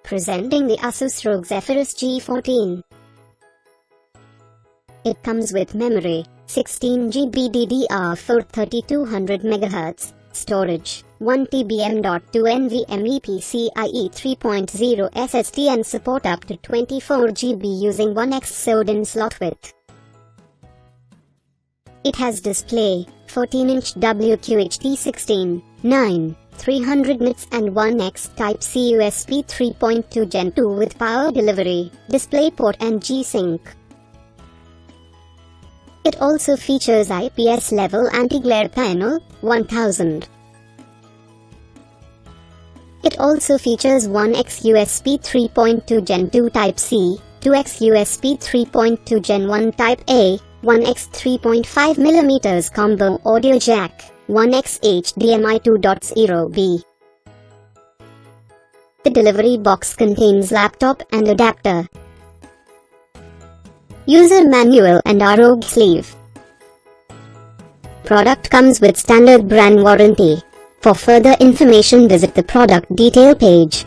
Presenting the ASUS ROG Zephyrus G14. It comes with memory, 16GB DDR4 3200 MHz, storage, 1TB M.2 NVMe PCIe 3.0 SSD and support up to 24GB using 1x SO-DIMM slot width. It has display, 14-inch QHD 16:9, 300 nits and 1x Type-C USB 3.2 Gen 2 with power delivery, DisplayPort and G-Sync. It also features IPS level anti-glare panel, 1000. It also features 1x USB 3.2 Gen 2 Type-C, 2x USB 3.2 Gen 1 Type-A, 1x 3.5mm combo audio jack, 1x HDMI 2.0B. The delivery box contains laptop and adapter, user manual and ROG sleeve. Product comes with standard brand warranty. For further information visit the product detail page.